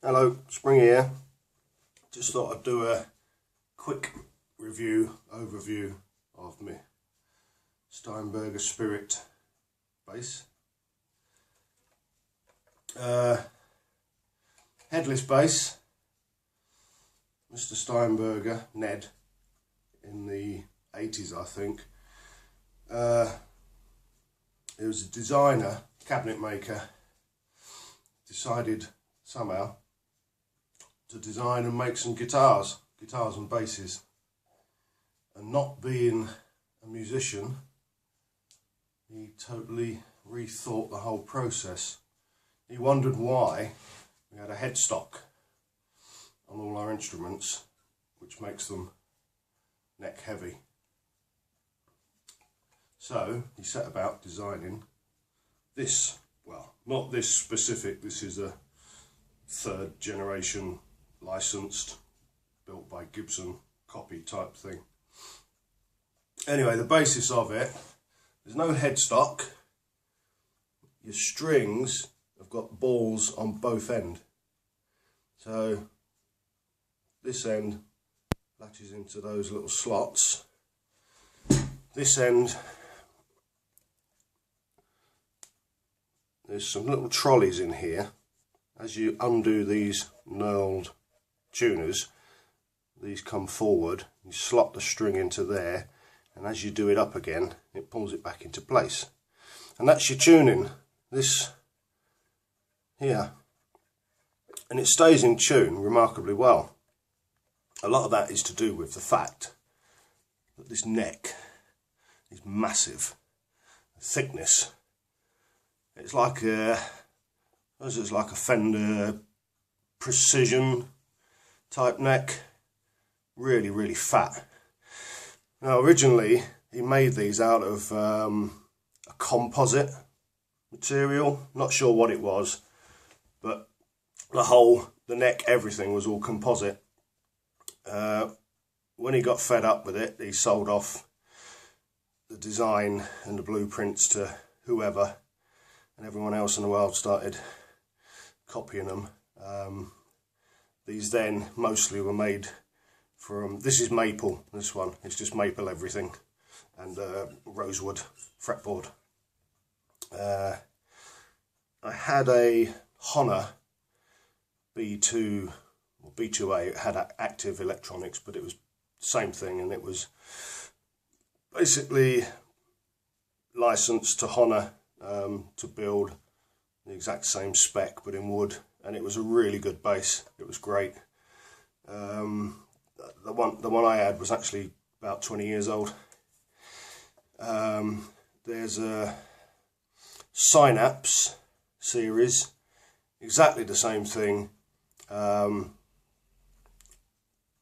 Hello, Spring here. Just thought I'd do a quick overview of my Steinberger Spirit bass. Headless bass, Mr. Steinberger, Ned, in the 80s I think. It was a designer, cabinet maker, decided somehow to design and make some guitars and basses, and not being a musician, he totally rethought the whole process. He wondered why we had a headstock on all our instruments, which makes them neck heavy. So he set about designing this, well, not this specific, this is a third generation licensed, built by Gibson, copy type thing. Anyway, the basis of it, there's no headstock. Your strings have got balls on both ends. So this end latches into those little slots. This end, there's some little trolleys in here. As you undo these knurled tuners, these come forward, you slot the string into there, and as you do it up again, it pulls it back into place. And that's your tuning, this here. And it stays in tune remarkably well. A lot of that is to do with the fact that this neck is massive. The thickness, it's like a Fender Precision type neck, really fat. Now originally he made these out of a composite material, not sure what it was, but the neck, everything was all composite. When he got fed up with it, he sold off the design and the blueprints to whoever, and everyone else in the world started copying them. These then mostly were made from, this is maple, this one, it's just maple everything, and rosewood fretboard. I had a Honor B2 or B2A, it had active electronics, but it was the same thing, and it was basically licensed to Honor to build the exact same spec but in wood, and it was a really good bass. It was great. The one I had was actually about 20 years old. There's a Synapse series, exactly the same thing.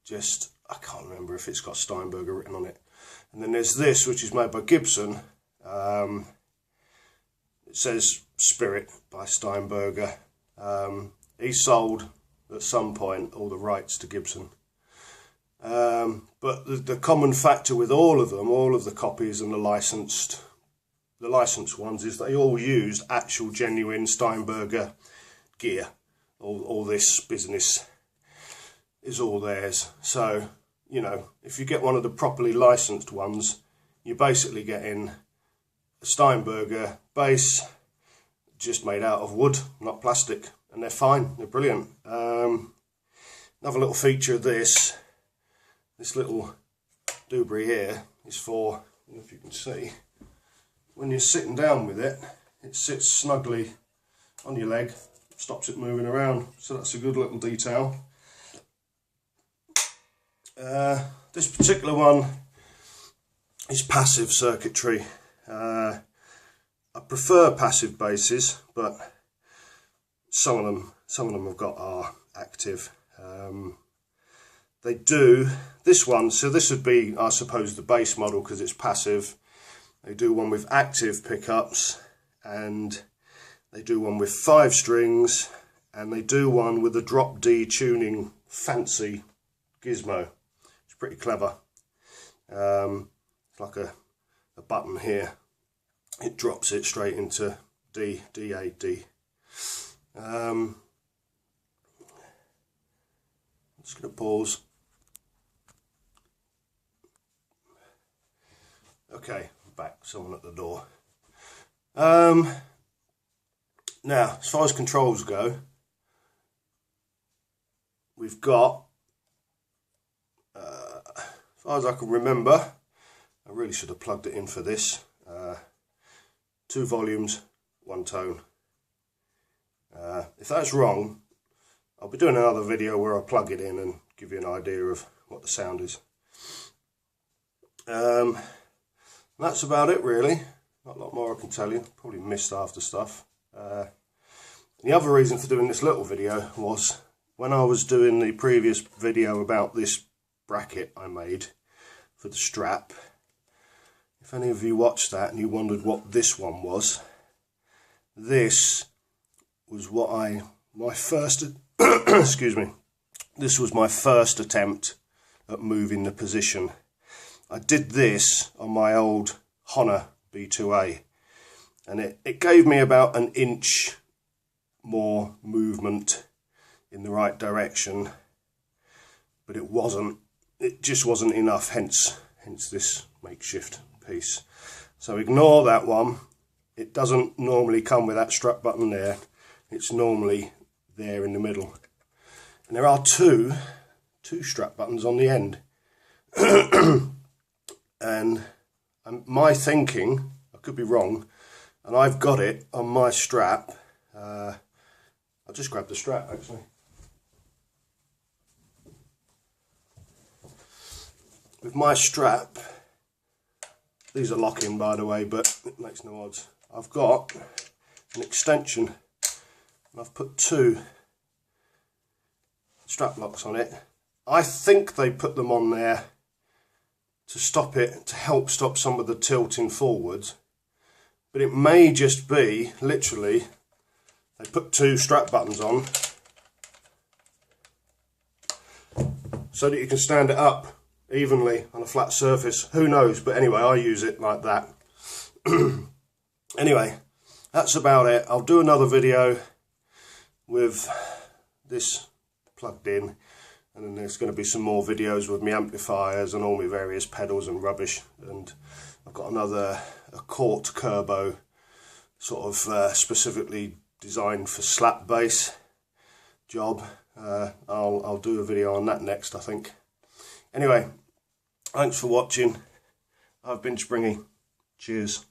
Just, I can't remember if it's got Steinberger written on it. And then there's this, which is made by Gibson. It says Spirit by Steinberger. He sold at some point all the rights to Gibson. But the common factor with all of them, all of the copies and the licensed ones, is they all used actual genuine Steinberger gear. All this business is all theirs. So, you know, if you get one of the properly licensed ones, you're basically getting a Steinberger bass just made out of wood, not plastic, and they're fine, they're brilliant. Another little feature of this little doobry here is for, I don't know if you can see, when you're sitting down with it, it sits snugly on your leg, stops it moving around, so that's a good little detail. This particular one is passive circuitry. I prefer passive basses, but some of them have got are active. They do this one, so this would be, I suppose, the base model because it's passive. They do one with active pickups, and they do one with 5 strings, and they do one with a drop D tuning fancy gizmo. It's pretty clever. It's like a button here. It drops it straight into D, D8, D. just going to pause. Okay, back, someone at the door. Now, as far as controls go, we've got, as far as I can remember, I really should have plugged it in for this, 2 volumes, 1 tone. If that's wrong, I'll be doing another video where I plug it in and give you an idea of what the sound is. That's about it really. Not a lot more I can tell you. Probably missed after stuff. The other reason for doing this little video was when I was doing the previous video about this bracket I made for the strap. If any of you watched that and you wondered what this one was, this was what my first excuse me, this was my first attempt at moving the position. I did this on my old Honor B2A, and it gave me about an inch more movement in the right direction, but it just wasn't enough, hence this makeshift piece. So ignore that one. It doesn't normally come with that strap button there. It's normally there in the middle, and there are two strap buttons on the end. And my thinking, I could be wrong, and I've got it on my strap. I'll just grab the strap actually. With my strap, these are lock-in by the way, but it makes no odds. I've got an extension, and I've put 2 strap locks on it. I think they put them on there to stop it, to help stop some of the tilting forwards, but it may just be literally they put 2 strap buttons on so that you can stand it up evenly on a flat surface. Who knows, but anyway, I use it like that. Anyway, that's about it. I'll do another video with this plugged in, and then there's going to be some more videos with my amplifiers and all my various pedals and rubbish. And I've got a Court Kerbo, sort of specifically designed for slap bass job. I'll do a video on that next, I think. Anyway, thanks for watching. I've been Springy. Cheers.